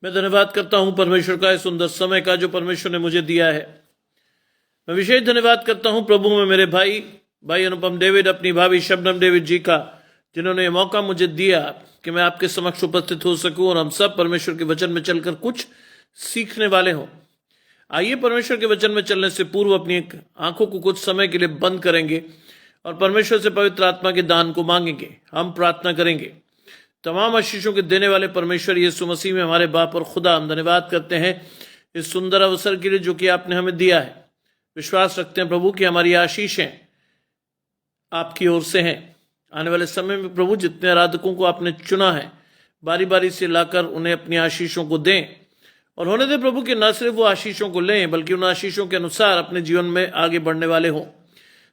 मैं धन्यवाद करता हूं परमेश्वर का इस सुंदर समय का जो परमेश्वर ने मुझे दिया है। मैं विशेष धन्यवाद करता हूं प्रभु में मेरे भाई अनुपम डेविड, अपनी भाभी शबनम डेविड जी का, जिन्होंने ये मौका मुझे दिया कि मैं आपके समक्ष उपस्थित हो सकूं और हम सब परमेश्वर के वचन में चलकर कुछ सीखने वाले हों। आइए परमेश्वर के वचन में चलने से पूर्व अपनी आंखों को कुछ समय के लिए बंद करेंगे और परमेश्वर से पवित्र आत्मा के दान को मांगेंगे। हम प्रार्थना करेंगे। तमाम आशीषों के देने वाले परमेश्वर यीशु मसीह में हमारे बाप और खुदा, हम धन्यवाद करते हैं इस सुंदर अवसर के लिए जो कि आपने हमें दिया है। विश्वास रखते हैं प्रभु कि हमारी आशीषें आपकी ओर से हैं। आने वाले समय में प्रभु जितने आराधकों को आपने चुना है, बारी बारी से लाकर उन्हें अपनी आशीषों को दें और होने दे प्रभु कि न सिर्फ वो आशीषों को लें बल्कि उन आशीषों के अनुसार अपने जीवन में आगे बढ़ने वाले हों।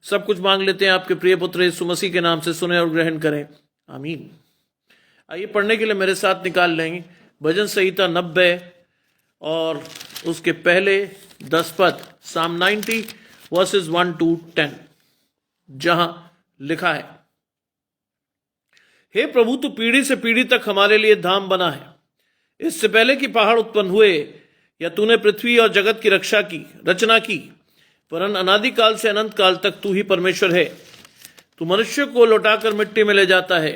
सब कुछ मांग लेते हैं आपके प्रिय पुत्र यीशु मसीह के नाम से, सुने और ग्रहण करें, आमीन। आइए पढ़ने के लिए मेरे साथ निकाल लेंगे भजन संहिता 90 और उसके पहले 10 पद, साम 90 वर्सेस 1 to 10, जहां लिखा है, हे प्रभु तू पीढ़ी से पीढ़ी तक हमारे लिए धाम बना है। इससे पहले कि पहाड़ उत्पन्न हुए या तूने पृथ्वी और जगत की रचना की, वरन अनादि काल से अनंत काल तक तू ही परमेश्वर है। तू मनुष्य को लौटाकर मिट्टी में ले जाता है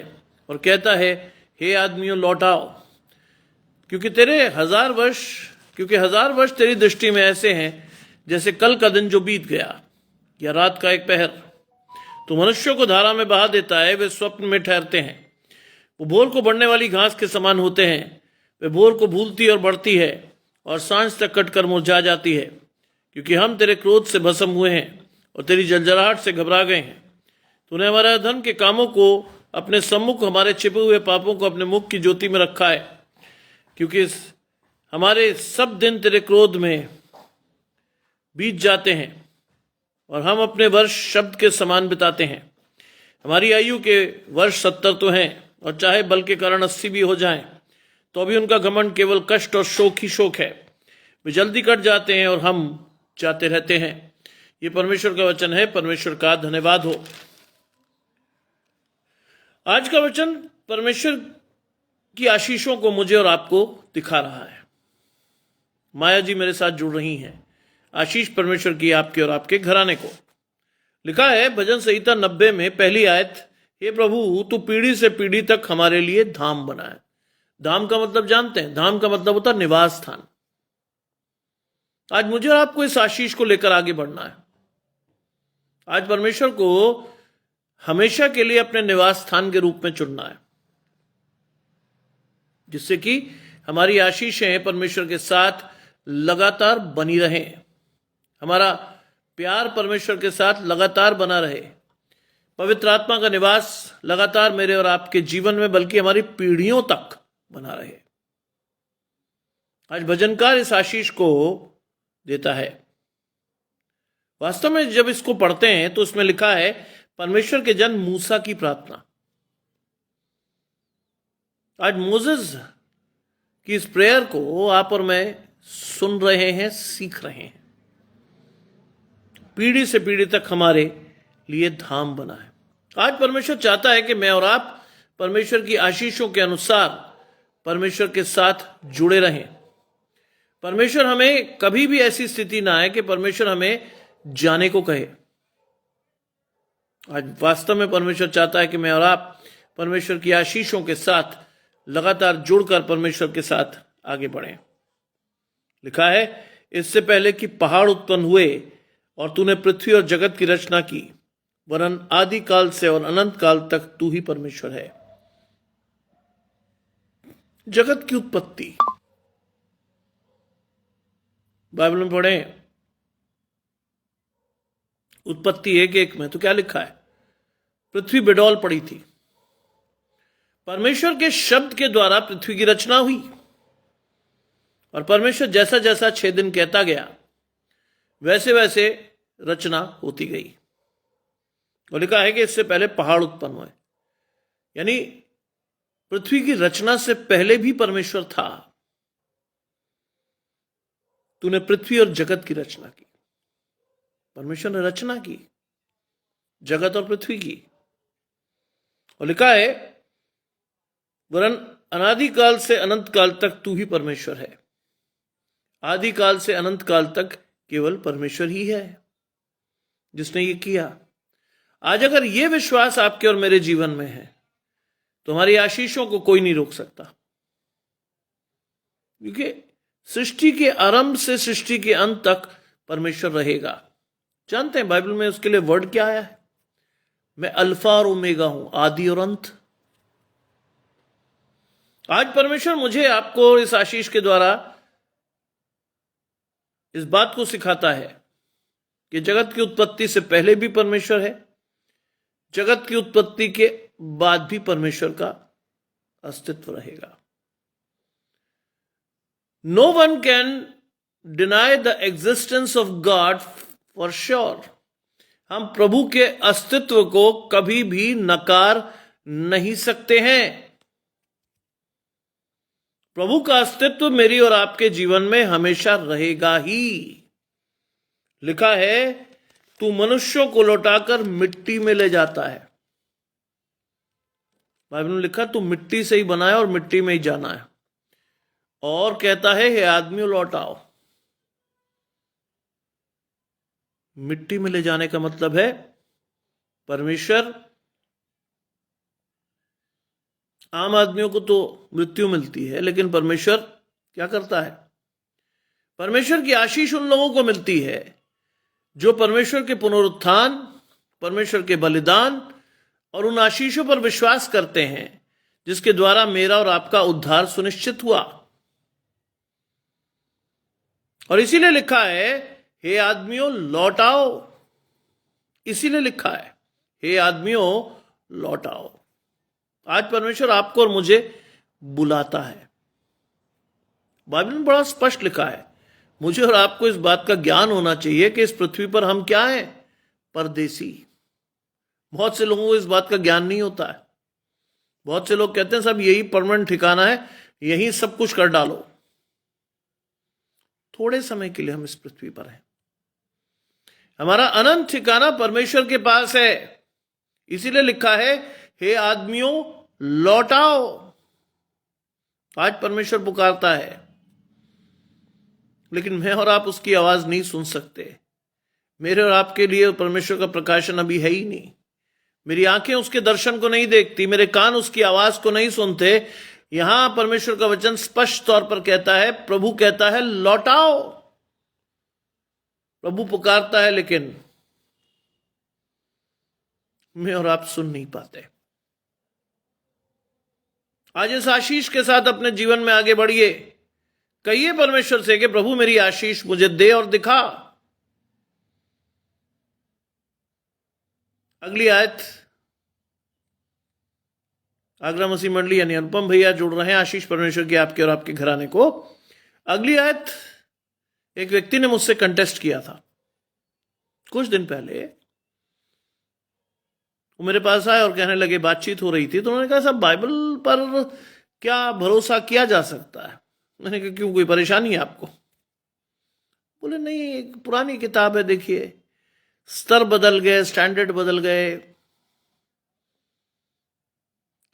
और कहता है, हे आदमियों लौट आओ, क्योंकि हजार वर्ष तेरी दृष्टि में ऐसे हैं जैसे कल का दिन जो बीत गया या रात का एक पहर। तू मनुष्यों को धारा में बहा देता है, वे स्वप्न में ठहरते हैं। वो भोर को बढ़ने वाली घास के समान होते हैं। वे भोर को भूलती और बढ़ती है और सांझ तक कटकर मुरझा जाती है, क्योंकि हम तेरे क्रोध से भस्म हुए हैं और तेरी जलजलाहट से घबरा गए हैं। तूने हमारे धन के कामों को अपने सम्मुख, हमारे छिपे हुए पापों को अपने मुख की ज्योति में रखा है, क्योंकि हमारे सब दिन तेरे क्रोध में बीत जाते हैं और हम अपने वर्ष शब्द के समान बिताते हैं। हमारी आयु के वर्ष 70 तो हैं और चाहे बल के कारण 80 भी हो जाएं, तो अभी उनका घमंड केवल कष्ट और शोक ही शोक है। वे जल्दी कट जाते हैं और हम जाते रहते हैं। ये परमेश्वर का वचन है। परमेश्वर का धन्यवाद हो। आज का वचन परमेश्वर की आशीषों को मुझे और आपको दिखा रहा है। माया जी मेरे साथ जुड़ रही हैं। आशीष परमेश्वर की आपके और आपके घराने को। लिखा है भजन संहिता 90 में पहली आयत, हे प्रभु तू पीढ़ी से पीढ़ी तक हमारे लिए धाम बना है। धाम का मतलब जानते हैं? धाम का मतलब होता है निवास स्थान। आज मुझे और आपको इस आशीष को लेकर आगे बढ़ना है। आज परमेश्वर को हमेशा के लिए अपने निवास स्थान के रूप में चुनना है, जिससे कि हमारी आशीषें परमेश्वर के साथ लगातार बनी रहें, हमारा प्यार परमेश्वर के साथ लगातार बना रहे, पवित्र आत्मा का निवास लगातार मेरे और आपके जीवन में बल्कि हमारी पीढ़ियों तक बना रहे। आज भजनकार इस आशीष को देता है। वास्तव में जब इसको पढ़ते हैं तो उसमें लिखा है परमेश्वर के जन मूसा की प्रार्थना। आज मोसेस की इस प्रेयर को आप और मैं सुन रहे हैं, सीख रहे हैं। पीढ़ी से पीढ़ी तक हमारे लिए धाम बना है। आज परमेश्वर चाहता है कि मैं और आप परमेश्वर की आशीषों के अनुसार परमेश्वर के साथ जुड़े रहें। परमेश्वर हमें कभी भी ऐसी स्थिति ना आए कि परमेश्वर हमें जाने को कहे। आज वास्तव में परमेश्वर चाहता है कि मैं और आप परमेश्वर की आशीषों के साथ लगातार जुड़कर परमेश्वर के साथ आगे बढ़ें। लिखा है, इससे पहले कि पहाड़ उत्पन्न हुए और तूने पृथ्वी और जगत की रचना की, वरन आदि काल से और अनंत काल तक तू ही परमेश्वर है। जगत की उत्पत्ति बाइबल में पढ़ें, उत्पत्ति 1:1 में तो क्या लिखा है? पृथ्वी बेडौल पड़ी थी। परमेश्वर के शब्द के द्वारा पृथ्वी की रचना हुई और परमेश्वर जैसा जैसा 6 दिन कहता गया वैसे वैसे रचना होती गई। और लिखा है कि इससे पहले पहाड़ उत्पन्न हुए, यानी पृथ्वी की रचना से पहले भी परमेश्वर था। तूने पृथ्वी और जगत की रचना की। परमेश्वर ने रचना की जगत और पृथ्वी की। और लिखा है, वरन अनादिकाल से अनंत काल तक तू ही परमेश्वर है। आदिकाल से अनंत काल तक केवल परमेश्वर ही है जिसने ये किया। आज अगर ये विश्वास आपके और मेरे जीवन में है तो हमारी आशीषों को कोई नहीं रोक सकता, क्योंकि सृष्टि के आरंभ से सृष्टि के अंत तक परमेश्वर रहेगा। जानते हैं बाइबल में उसके लिए वर्ड क्या आया है? मैं अल्फा और ओमेगा हूं, आदि और अंत। आज परमेश्वर मुझे आपको इस आशीष के द्वारा इस बात को सिखाता है कि जगत की उत्पत्ति से पहले भी परमेश्वर है, जगत की उत्पत्ति के बाद भी परमेश्वर का अस्तित्व रहेगा। No one can deny the existence of God for sure. हम प्रभु के अस्तित्व को कभी भी नकार नहीं सकते हैं। प्रभु का अस्तित्व मेरी और आपके जीवन में हमेशा रहेगा ही। लिखा है, तू मनुष्यों को लौटाकर मिट्टी में ले जाता है। बाइबल में लिखा तू मिट्टी से ही बना है और मिट्टी में ही जाना है। और कहता है, हे आदमियों लौट आओ। मिट्टी में ले जाने का मतलब है परमेश्वर, आम आदमियों को तो मृत्यु मिलती है, लेकिन परमेश्वर क्या करता है? परमेश्वर की आशीष उन लोगों को मिलती है जो परमेश्वर के पुनरुत्थान, परमेश्वर के बलिदान और उन आशीषों पर विश्वास करते हैं जिसके द्वारा मेरा और आपका उद्धार सुनिश्चित हुआ। और इसीलिए लिखा है, हे आदमियों लौट आओ। इसीलिए लिखा है, हे आदमियों लौट आओ। आज परमेश्वर आपको और मुझे बुलाता है। बाइबल में बड़ा स्पष्ट लिखा है। मुझे और आपको इस बात का ज्ञान होना चाहिए कि इस पृथ्वी पर हम क्या हैं? परदेसी। बहुत से लोगों को इस बात का ज्ञान नहीं होता है। बहुत से लोग कहते हैं सब यही परमानेंट ठिकाना है, यही सब कुछ कर डालो। थोड़े समय के लिए हम इस पृथ्वी पर हैं। हमारा अनंत ठिकाना परमेश्वर के पास है। इसीलिए लिखा है, हे आदमियों लौट आओ। आज परमेश्वर पुकारता है, लेकिन मैं और आप उसकी आवाज नहीं सुन सकते। मेरे और आपके लिए परमेश्वर का प्रकाशन अभी है ही नहीं। मेरी आंखें उसके दर्शन को नहीं देखती, मेरे कान उसकी आवाज को नहीं सुनते। यहां परमेश्वर का वचन स्पष्ट तौर पर कहता है, प्रभु कहता है लौट आओ। प्रभु पुकारता है, लेकिन मैं और आप सुन नहीं पाते। आज इस आशीष के साथ अपने जीवन में आगे बढ़िए। कहिए परमेश्वर से कि प्रभु मेरी आशीष मुझे दे और दिखा। अगली आयत, आगरा मसीह मंडली यानी अनुपम भैया जुड़ रहे हैं आशीष परमेश्वर की आपके और आपके घराने को। अगली आयत, एक व्यक्ति ने मुझसे कंटेस्ट किया था कुछ दिन पहले। वो मेरे पास आए और कहने लगे, बातचीत हो रही थी तो उन्होंने कहा साहब बाइबल पर क्या भरोसा किया जा सकता है? मैंने कहा क्यों, कोई परेशानी है आपको? बोले नहीं, एक पुरानी किताब है, देखिए स्तर बदल गए, स्टैंडर्ड बदल गए,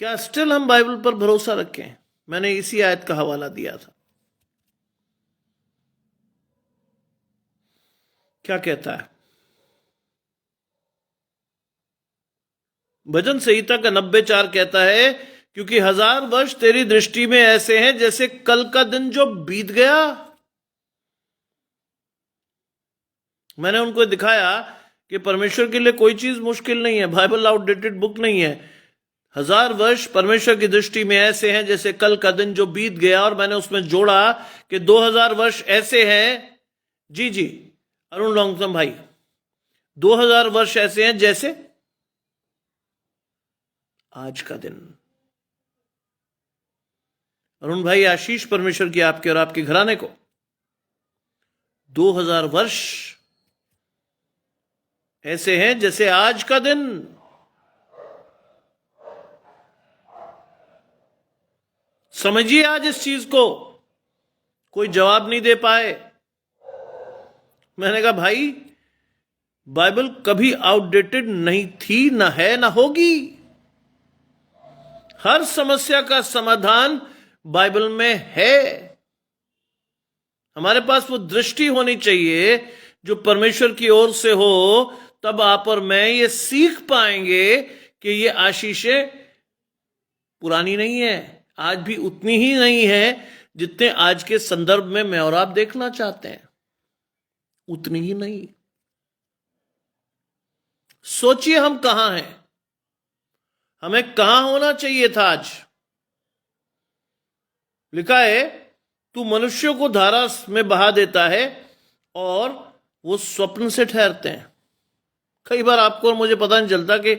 क्या स्टिल हम बाइबल पर भरोसा रखें? मैंने इसी आयत का हवाला दिया था। क्या कहता है? भजन संहिता का 90:4 कहता है, क्योंकि 1000 वर्ष तेरी दृष्टि में ऐसे हैं जैसे कल का दिन जो बीत गया। मैंने उनको दिखाया कि परमेश्वर के लिए कोई चीज मुश्किल नहीं है। बाइबल आउटडेटेड बुक नहीं है। 1000 वर्ष परमेश्वर की दृष्टि में ऐसे हैं जैसे कल का दिन जो बीत गया। और मैंने उसमें जोड़ा कि 2000 वर्ष ऐसे हैं, जी अरुण लॉन्गसम भाई, 2000 वर्ष ऐसे हैं जैसे आज का दिन। अरुण भाई, आशीष परमेश्वर की आपके और आपके घराने को। 2000 वर्ष ऐसे हैं जैसे आज का दिन। समझिए आज इस चीज को। कोई जवाब नहीं दे पाए। मैंने कहा भाई, बाइबल कभी आउटडेटेड नहीं थी, ना है, ना होगी। हर समस्या का समाधान बाइबल में है। हमारे पास वो दृष्टि होनी चाहिए जो परमेश्वर की ओर से हो। तब आप और मैं ये सीख पाएंगे कि ये आशीषें पुरानी नहीं है, आज भी उतनी ही नहीं है जितने आज के संदर्भ में मैं और आप देखना चाहते हैं, उतनी ही नहीं। सोचिए हम कहां हैं, हमें कहां होना चाहिए था आज। लिखा है तू मनुष्यों को धारा में बहा देता है और वो स्वप्न से ठहरते हैं। कई बार आपको और मुझे पता नहीं चलता कि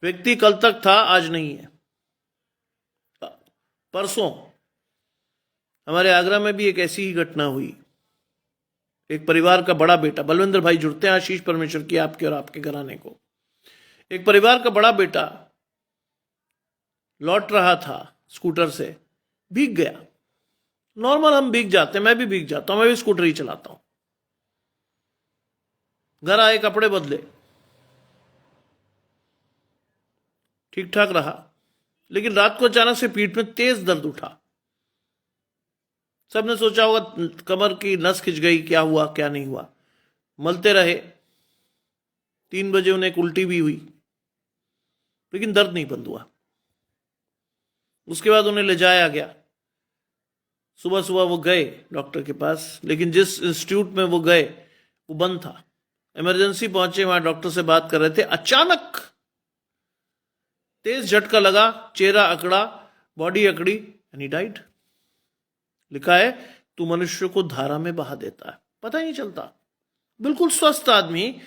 व्यक्ति कल तक था, आज नहीं है। परसों हमारे आगरा में भी एक ऐसी ही घटना हुई। एक परिवार का बड़ा बेटा, बलविंदर भाई जुड़ते हैं, आशीष परमेश्वर की आपके और आपके घराने को। एक परिवार का बड़ा बेटा लौट रहा था स्कूटर से, भीग गया। नॉर्मल हम भीग जाते हैं, मैं भी भीग जाता हूं, मैं भी स्कूटर ही चलाता हूं। घर आए, कपड़े बदले, ठीक ठाक रहा, लेकिन रात को अचानक से पीठ में तेज दर्द उठा। सबने सोचा होगा कमर की नस खिंच गई, क्या हुआ क्या नहीं हुआ। मलते रहे, 3 बजे उन्हें एक उल्टी भी हुई, लेकिन दर्द नहीं बंद हुआ। उसके बाद उन्हें ले जाया गया। सुबह सुबह वो गए डॉक्टर के पास, लेकिन जिस इंस्टीट्यूट में वो गए वो बंद था। इमरजेंसी पहुंचे, वहां डॉक्टर से बात कर रहे थे, अचानक तेज झटका लगा, चेहरा अकड़ा, बॉडी अकड़ी, एंड ही डाइड। लिखा है तू मनुष्य को धारा में बहा देता है, पता ही नहीं चलता। बिल्कुल स्वस्थ आदमी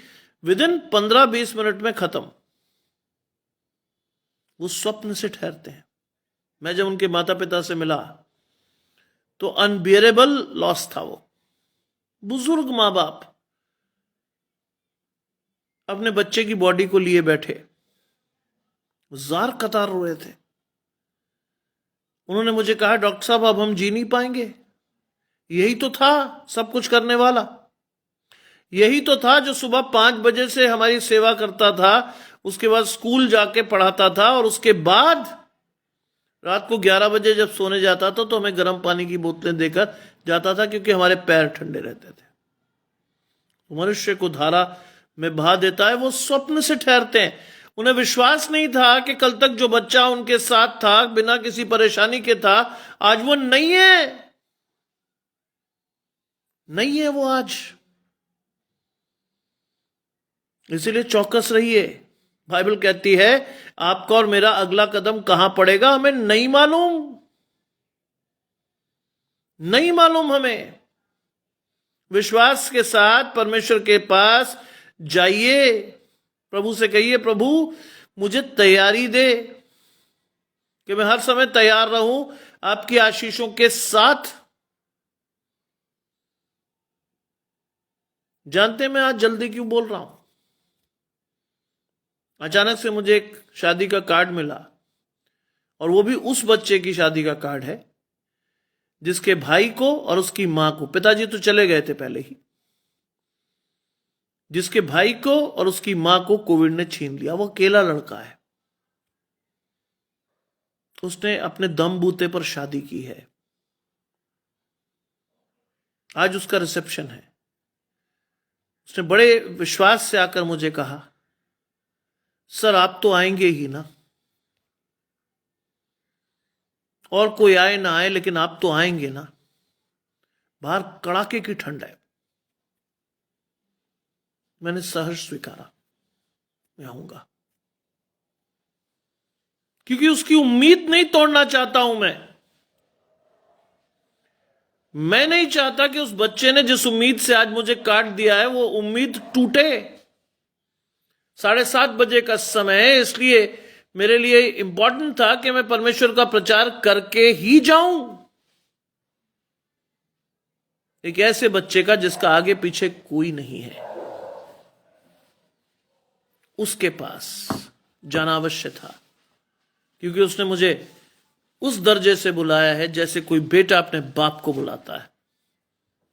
विदिन 15-20 मिनट में खत्म। वो स्वप्न से ठहरते हैं। मैं जब उनके माता पिता से मिला तो अनबियरेबल लॉस था। वो बुजुर्ग मां बाप अपने बच्चे की बॉडी को लिए बैठे, जार कतार रो रहे थे। उन्होंने मुझे कहा डॉक्टर साहब अब हम जी नहीं पाएंगे। यही तो था सब कुछ करने वाला, यही तो था जो सुबह 5 बजे से हमारी सेवा करता था, उसके बाद स्कूल जाके पढ़ाता था, और उसके बाद रात को 11 बजे जब सोने जाता था तो हमें गर्म पानी की बोतलें देकर जाता था, क्योंकि हमारे पैर ठंडे रहते थे। मनुष्य को धारा में बहा देता है, वो स्वप्न से ठहरते हैं। उन्हें विश्वास नहीं था कि कल तक जो बच्चा उनके साथ था, बिना किसी परेशानी के था, आज वो नहीं है, नहीं है वो आज। इसीलिए चौकस रहिए। बाइबल कहती है आपका और मेरा अगला कदम कहां पड़ेगा हमें नहीं मालूम, नहीं मालूम हमें। विश्वास के साथ परमेश्वर के पास जाइए, प्रभु से कहिए प्रभु मुझे तैयारी दे कि मैं हर समय तैयार रहूं आपकी आशीषों के साथ। जानते हैं मैं आज जल्दी क्यों बोल रहा हूं? अचानक से मुझे एक शादी का कार्ड मिला, और वो भी उस बच्चे की शादी का कार्ड है जिसके भाई को और उसकी मां को, पिताजी तो चले गए थे पहले ही, जिसके भाई को और उसकी मां को कोविड ने छीन लिया। वो अकेला लड़का है, उसने अपने दम बूते पर शादी की है। आज उसका रिसेप्शन है। उसने बड़े विश्वास से आकर मुझे कहा सर आप तो आएंगे ही ना, और कोई आए ना आए लेकिन आप तो आएंगे ना, बाहर कड़ाके की ठंड है। मैंने सहर्ष स्वीकारा, मैं आऊंगा, क्योंकि उसकी उम्मीद नहीं तोड़ना चाहता हूं मैं नहीं चाहता कि उस बच्चे ने जिस उम्मीद से आज मुझे काट दिया है वो उम्मीद टूटे। 7:30 बजे का समय है, इसलिए मेरे लिए इंपॉर्टेंट था कि मैं परमेश्वर का प्रचार करके ही जाऊं। एक ऐसे बच्चे का जिसका आगे पीछे कोई नहीं है, उसके पास जाना अवश्य था, क्योंकि उसने मुझे उस दर्जे से बुलाया है जैसे कोई बेटा अपने बाप को बुलाता है।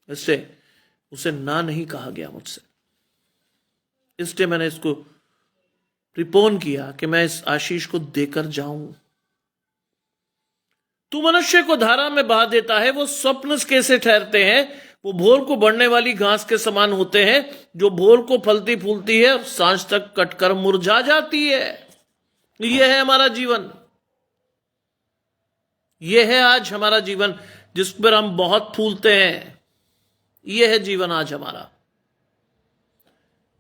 इससे उसे ना नहीं कहा गया मुझसे, इसलिए मैंने इसको प्रिपोन किया कि मैं इस आशीष को देकर जाऊं। तू मनुष्य को धारा में बहा देता है, वो स्वप्न कैसे ठहरते हैं, वो भोर को बढ़ने वाली घास के समान होते हैं, जो भोर को फलती फूलती है और सांझ तक कटकर मुरझा जाती है। यह है हमारा जीवन, यह है आज हमारा जीवन जिस पर हम बहुत फूलते हैं। यह है जीवन आज हमारा,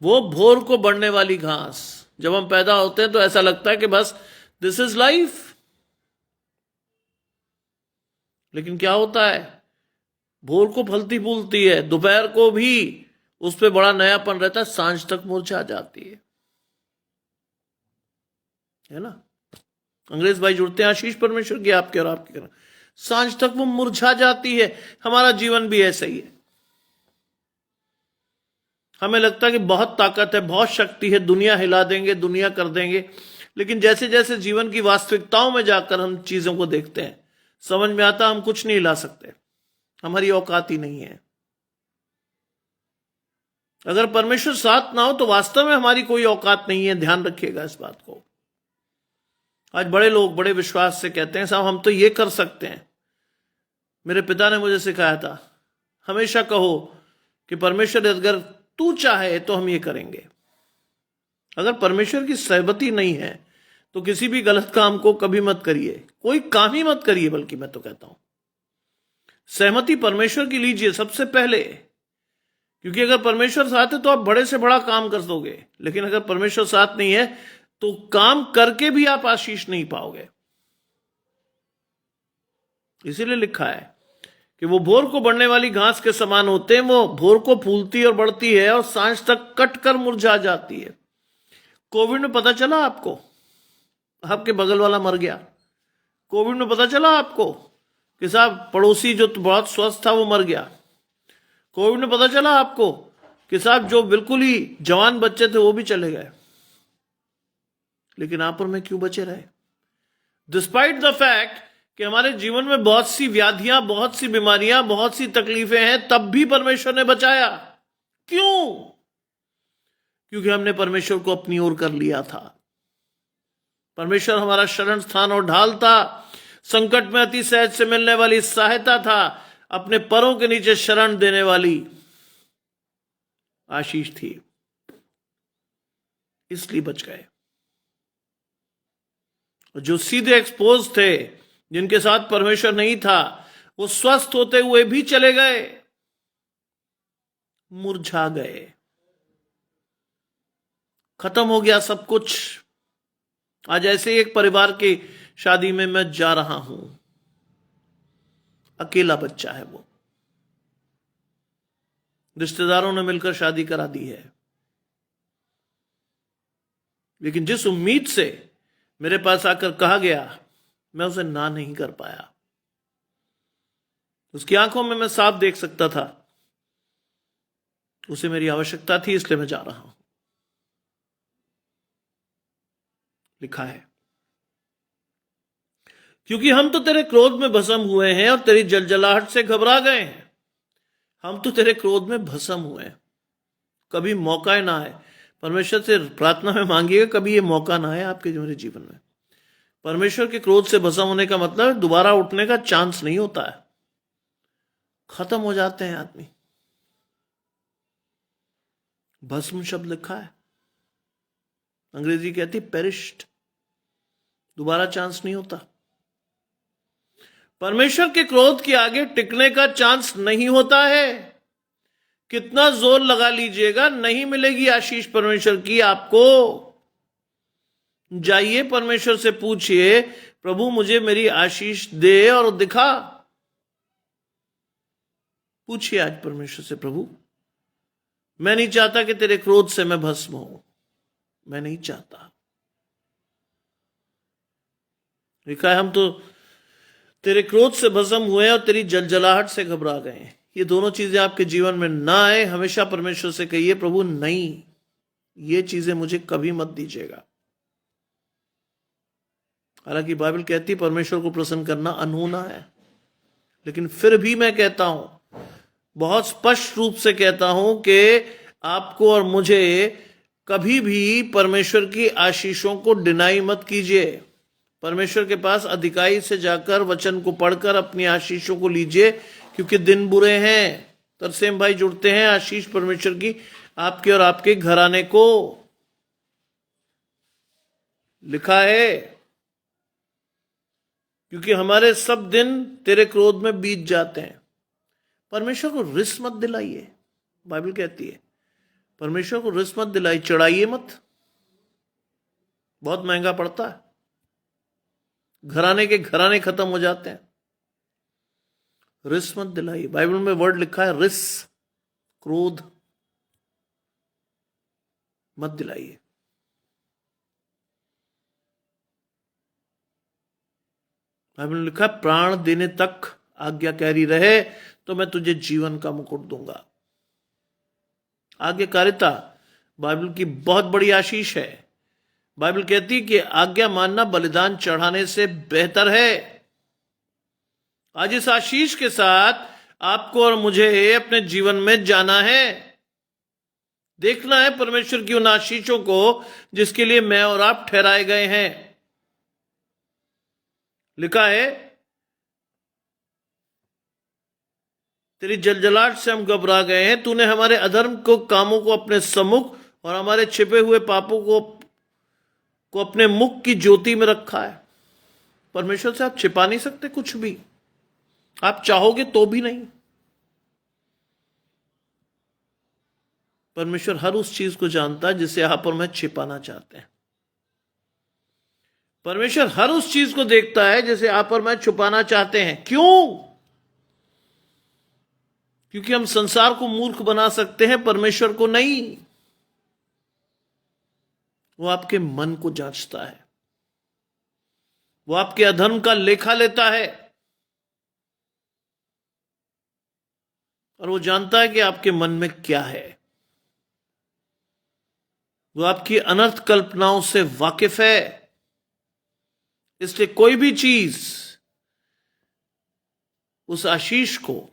वो भोर को बढ़ने वाली घास। जब हम पैदा होते हैं तो ऐसा लगता है कि बस दिस इज लाइफ, लेकिन क्या होता है, भोर को फलती फूलती है, दोपहर को भी उस पर बड़ा नयापन रहता है, सांझ तक मुरझा जाती है ना। अंग्रेज भाई जुड़ते हैं, आशीष परमेश्वर की आपके और आपके करना, सांझ तक वो मुरझा जाती है। हमारा जीवन भी ऐसा ही है। हमें लगता है कि बहुत ताकत है, बहुत शक्ति है, दुनिया हिला देंगे, दुनिया कर देंगे, लेकिन जैसे जैसे जीवन की वास्तविकताओं में जाकर हम चीजों को देखते हैं, समझ में आता हम कुछ नहीं हिला सकते, हमारी औकात ही नहीं है। अगर परमेश्वर साथ ना हो तो वास्तव में हमारी कोई औकात नहीं है, ध्यान रखिएगा इस बात को। आज बड़े लोग बड़े विश्वास से कहते हैं साहब हम तो ये कर सकते हैं। मेरे पिता ने मुझे सिखाया था, हमेशा कहो कि परमेश्वर अगर तू चाहे तो हम ये करेंगे। अगर परमेश्वर की सहमति नहीं है तो किसी भी गलत काम को कभी मत करिए, कोई काम ही मत करिए। बल्कि मैं तो कहता हूं सहमति परमेश्वर की लीजिए सबसे पहले, क्योंकि अगर परमेश्वर साथ है तो आप बड़े से बड़ा काम कर दोगे, लेकिन अगर परमेश्वर साथ नहीं है तो काम करके भी आप आशीष नहीं पाओगे। इसीलिए लिखा है कि वो भोर को बढ़ने वाली घास के समान होते हैं, वो भोर को फूलती और बढ़ती है और सांझ तक कटकर मुरझा जाती है। कोविड में पता चला आपको, आपके बगल वाला मर गया। कोविड में पता चला आपको कि साहब पड़ोसी जो बहुत स्वस्थ था वो मर गया। कोविड में पता चला आपको कि साहब जो बिल्कुल ही जवान बच्चे थे वो भी चले गए, लेकिन आप और मैं क्यों बचे रहे? डिस्पाइट द फैक्ट कि हमारे जीवन में बहुत सी व्याधियां, बहुत सी बीमारियां, बहुत सी तकलीफें हैं, तब भी परमेश्वर ने बचाया। क्यों? क्योंकि हमने परमेश्वर को अपनी ओर कर लिया था। परमेश्वर हमारा शरण स्थान और ढाल था, संकट में अति सहज से मिलने वाली सहायता था, अपने पैरों के नीचे शरण देने वाली आशीष थी, इसलिए बच गए। जो सीधे एक्सपोज थे, जिनके साथ परमेश्वर नहीं था, वो स्वस्थ होते हुए भी चले गए, मुरझा गए, खत्म हो गया सब कुछ। आज ऐसे एक परिवार की शादी में मैं जा रहा हूं, अकेला बच्चा है वो, रिश्तेदारों ने मिलकर शादी करा दी है, लेकिन जिस उम्मीद से मेरे पास आकर कहा गया, मैं उसे ना नहीं कर पाया। उसकी आंखों में मैं साफ देख सकता था उसे मेरी आवश्यकता थी, इसलिए मैं जा रहा हूं। लिखा है क्योंकि हम तो तेरे क्रोध में भस्म हुए हैं और तेरी जलजलाहट से घबरा गए हैं। हम तो तेरे क्रोध में भस्म हुए हैं। कभी मौका ना आए, परमेश्वर से प्रार्थना में मांगिएगा कभी ये मौका ना आए आपके मेरे जीवन में। परमेश्वर के क्रोध से भस्म होने का मतलब दोबारा उठने का चांस नहीं होता है, खत्म हो जाते हैं आदमी। भस्म शब्द लिखा है, अंग्रेजी कहती पेरिश्ड, दोबारा चांस नहीं होता। परमेश्वर के क्रोध के आगे टिकने का चांस नहीं होता है। कितना जोर लगा लीजिएगा, नहीं मिलेगी आशीष परमेश्वर की आपको। जाइए परमेश्वर से पूछिए, प्रभु मुझे मेरी आशीष दे और दिखा। पूछिए आज परमेश्वर से, प्रभु मैं नहीं चाहता कि तेरे क्रोध से मैं भस्म हूं, मैं नहीं चाहता। लिखा है हम तो तेरे क्रोध से भस्म हुए और तेरी जलजलाहट से घबरा गए। ये दोनों चीजें आपके जीवन में ना आए, हमेशा परमेश्वर से कहिए, प्रभु नहीं, ये चीजें मुझे कभी मत दीजिएगा। हालांकि बाइबल कहती है परमेश्वर को प्रसन्न करना अनहोना है, लेकिन फिर भी मैं कहता हूं, बहुत स्पष्ट रूप से कहता हूं कि आपको और मुझे कभी भी परमेश्वर की आशीषों को डिनाई मत कीजिए। परमेश्वर के पास अधिकारी से जाकर वचन को पढ़कर अपनी आशीषों को लीजिए, क्योंकि दिन बुरे हैं। तरसेम भाई जुड़ते हैं, आशीष परमेश्वर की आपके और आपके घराने को। लिखा है, क्योंकि हमारे सब दिन तेरे क्रोध में बीत जाते हैं। परमेश्वर को रिस मत दिलाइए, बाइबल कहती है परमेश्वर को रिस मत दिलाइए, चढ़ाइए मत, बहुत महंगा पड़ता है। घराने के घराने खत्म हो जाते हैं। रिस मत दिलाइए, बाइबल में वर्ड लिखा है रिस, क्रोध मत दिलाइए। बाइबल में लिखा है प्राण देने तक आज्ञाकारी रहे तो मैं तुझे जीवन का मुकुट दूंगा। आज्ञाकारिता बाइबल की बहुत बड़ी आशीष है। बाइबल कहती है कि आज्ञा मानना बलिदान चढ़ाने से बेहतर है। आज इस आशीष के साथ आपको और मुझे अपने जीवन में जाना है, देखना है परमेश्वर की उन आशीषों को जिसके लिए मैं और आप ठहराए गए हैं। लिखा है तेरी जलजलाहट से हम घबरा गए हैं, तूने हमारे अधर्म को कामों को अपने सम्मुख और हमारे छिपे हुए पापों को अपने मुख की ज्योति में रखा है। परमेश्वर से आप छिपा नहीं सकते कुछ भी, आप चाहोगे तो भी नहीं। परमेश्वर हर उस चीज को जानता है जिसे आप और मैं छिपाना चाहते हैं। परमेश्वर हर उस चीज को देखता है जिसे आप और मैं छुपाना चाहते हैं। क्यों? क्योंकि हम संसार को मूर्ख बना सकते हैं, परमेश्वर को नहीं। वो आपके मन को जांचता है, वो आपके अधर्म का लेखा लेता है, और वो जानता है कि आपके मन में क्या है। वो आपकी अनर्थ कल्पनाओं से वाकिफ है। इसलिए कोई भी चीज उस आशीष को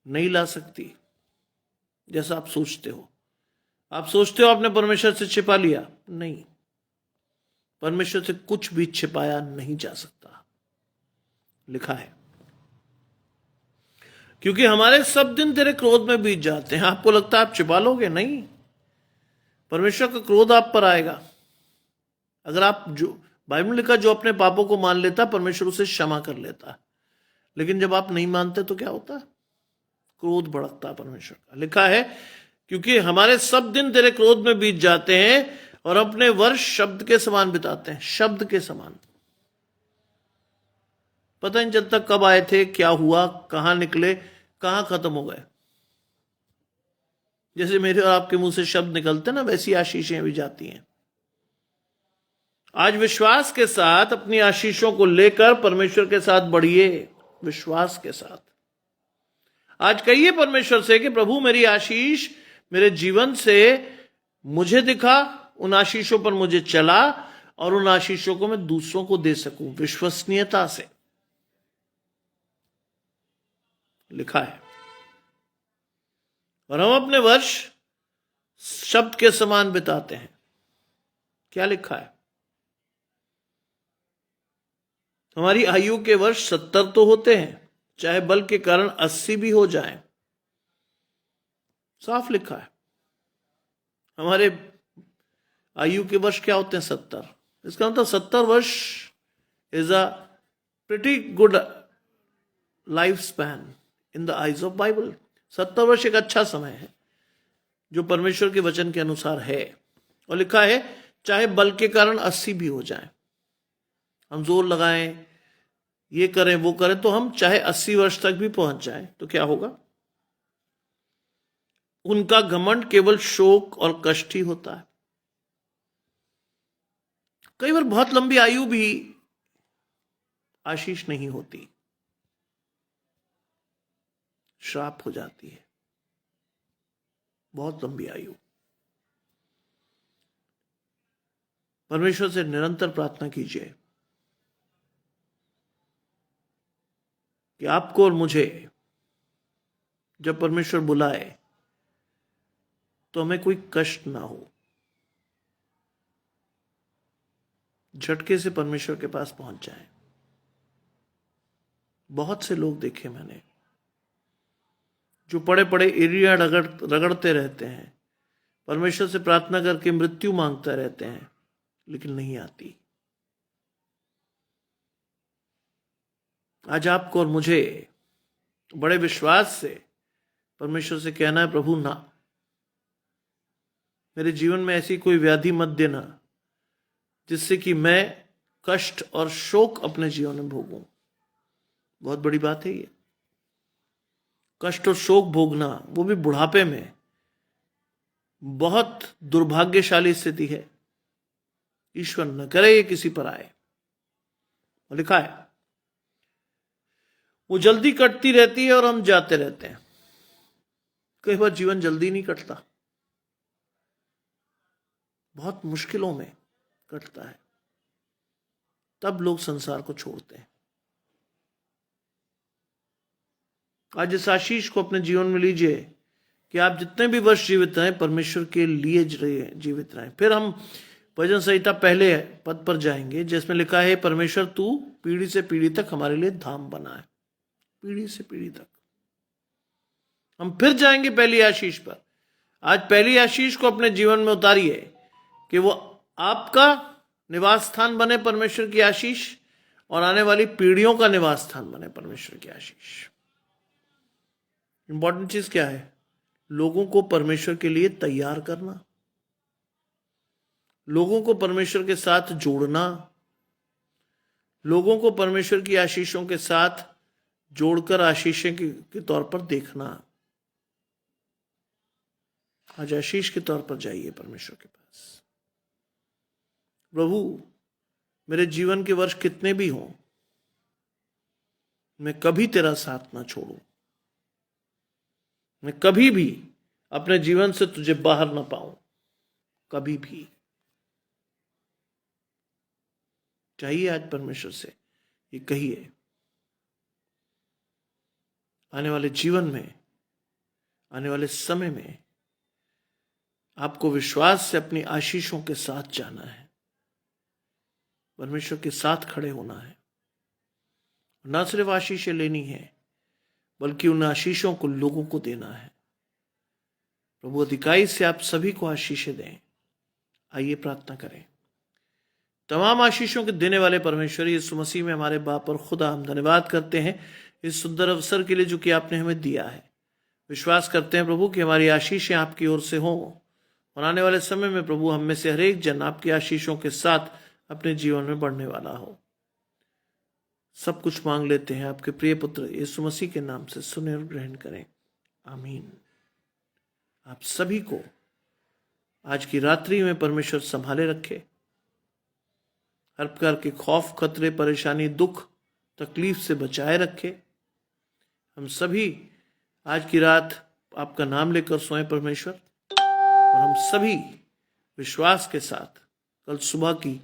नहीं ला सकती जैसा आप सोचते हो। आप सोचते हो आपने परमेश्वर से छिपा लिया, नहीं, परमेश्वर से कुछ भी छिपाया नहीं जा सकता। लिखा है क्योंकि हमारे सब दिन तेरे क्रोध में बीत जाते हैं। आपको लगता है आप छिपा लोगे? नहीं, परमेश्वर का क्रोध आप पर आएगा। अगर आप, जो बाइबल में लिखा, जो अपने पापों को मान लेता परमेश्वर उसे क्षमा कर लेता है। लेकिन जब आप नहीं मानते तो क्या होता है? क्रोध भड़कता है परमेश्वर का। लिखा है क्योंकि हमारे सब दिन तेरे क्रोध में बीत जाते हैं और अपने वर्ष शब्द के समान बिताते हैं। शब्द के समान, पता नहीं चलता कब आए थे, क्या हुआ, कहां निकले, कहां खत्म हो गए। जैसे मेरे और आपके मुंह से शब्द निकलते ना, वैसी आशीषें भी जाती हैं। आज विश्वास के साथ अपनी आशीषों को लेकर परमेश्वर के साथ बढ़िए, विश्वास के साथ। आज कहिए परमेश्वर से कि प्रभु मेरी आशीष मेरे जीवन से मुझे दिखा, उन आशीषों पर मुझे चला और उन आशीषों को मैं दूसरों को दे सकूं विश्वसनीयता से। लिखा है और हम अपने वर्ष शब्द के समान बिताते हैं। क्या लिखा है? हमारी आयु के वर्ष 70 तो होते हैं, चाहे बल के कारण 80 भी हो जाए। साफ लिखा है। हमारे आयु के वर्ष क्या होते हैं? 70। इसका मतलब 70 वर्ष is a pretty good life span in the eyes of Bible. 70 वर्ष एक अच्छा समय है जो परमेश्वर के वचन के अनुसार है। और लिखा है चाहे बल के कारण 80 भी हो जाए, हम जोर लगाएं, ये करें वो करें, तो हम चाहे 80 वर्ष तक भी पहुंच जाएं तो क्या होगा? उनका घमंड केवल शोक और कष्ट ही होता है। कई बार बहुत लंबी आयु भी आशीष नहीं होती, श्राप हो जाती है। बहुत लंबी आयु। परमेश्वर से निरंतर प्रार्थना कीजिए कि आपको और मुझे जब परमेश्वर बुलाए तो हमें कोई कष्ट ना हो। झटके से परमेश्वर के पास पहुंच जाएं। बहुत से लोग देखे मैंने जो पड़े पड़े एरिया रगड़ते रहते हैं, परमेश्वर से प्रार्थना करके मृत्यु मांगते रहते हैं, लेकिन नहीं आती। आज आपको और मुझे बड़े विश्वास से परमेश्वर से कहना है, प्रभु ना, मेरे जीवन में ऐसी कोई व्याधि मत देना जिससे कि मैं कष्ट और शोक अपने जीवन में भोगूं। बहुत बड़ी बात है ये। कष्ट और शोक भोगना, वो भी बुढ़ापे में, बहुत दुर्भाग्यशाली स्थिति है। ईश्वर न करे ये किसी पर आए। और लिखा है वो जल्दी कटती रहती है और हम जाते रहते हैं। कई बार जीवन जल्दी नहीं कटता, बहुत मुश्किलों में कटता है, तब लोग संसार को छोड़ते हैं। आज इस आशीष को अपने जीवन में लीजिए कि आप जितने भी वर्ष जीवित रहें, परमेश्वर के लिए जीवित रहें। फिर हम भजन संहिता पहले पद पर जाएंगे, जिसमें लिखा है, परमेश्वर तू पीढ़ी से पीढ़ी तक हमारे लिए धाम बना है। पीढ़ी से पीढ़ी तक हम फिर जाएंगे पहली आशीष पर। आज पहली आशीष को अपने जीवन में उतारिए कि वो आपका निवास स्थान बने, परमेश्वर की आशीष, और आने वाली पीढ़ियों का निवास स्थान बने, परमेश्वर की आशीष। इंपॉर्टेंट चीज क्या है? लोगों को परमेश्वर के लिए तैयार करना, लोगों को परमेश्वर के साथ जोड़ना, लोगों को परमेश्वर की आशीषों के साथ जोड़कर आशीषें के तौर पर देखना। आज आशीष के तौर पर जाइए परमेश्वर के पास। प्रभु, मेरे जीवन के वर्ष कितने भी हों, मैं कभी तेरा साथ ना छोड़ूं, मैं कभी भी अपने जीवन से तुझे बाहर ना पाऊं, कभी भी। चाहिए आज परमेश्वर से ये कहिए। आने वाले जीवन में, आने वाले समय में आपको विश्वास से अपनी आशीषों के साथ जाना है, परमेश्वर के साथ खड़े होना है। ना सिर्फ आशीषें लेनी है, बल्कि उन आशीषों को लोगों को देना है। प्रभु अधिकाई से आप सभी को आशीषें दें। आइए प्रार्थना करें। तमाम आशीषों के देने वाले परमेश्वर यीशु मसीह में हमारे बाप और खुदा, हम धन्यवाद करते हैं इस सुंदर अवसर के लिए जो कि आपने हमें दिया है। विश्वास करते हैं प्रभु कि हमारी आशीषें आपकी ओर से हों, और आने वाले समय में प्रभु हम में से हर एक जन आपकी आशीषों के साथ अपने जीवन में बढ़ने वाला हो। सब कुछ मांग लेते हैं आपके प्रिय पुत्र यीशु मसीह के नाम से, सुने और ग्रहण करें। आमीन। आप सभी को आज की रात्रि में परमेश्वर संभाले रखे। हर प्रकार के खौफ, खतरे, परेशानी, दुख, तकलीफ से बचाए रखे। हम सभी आज की रात आपका नाम लेकर सोए परमेश्वर, और हम सभी विश्वास के साथ कल सुबह की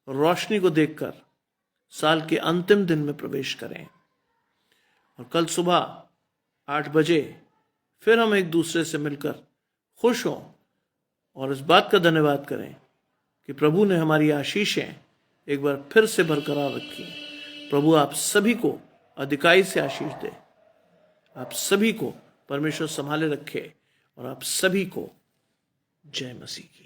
रोशनी को देखकर साल के अंतिम दिन में प्रवेश करें। और कल सुबह 8 बजे फिर हम एक दूसरे से मिलकर खुश हों और इस बात का धन्यवाद करें कि प्रभु ने हमारी आशीषें एक बार फिर से बरकरार रखी। प्रभु आप सभी को अधिकाई से आशीष दे, आप सभी को परमेश्वर संभाले रखे, और आप सभी को जय मसीह की।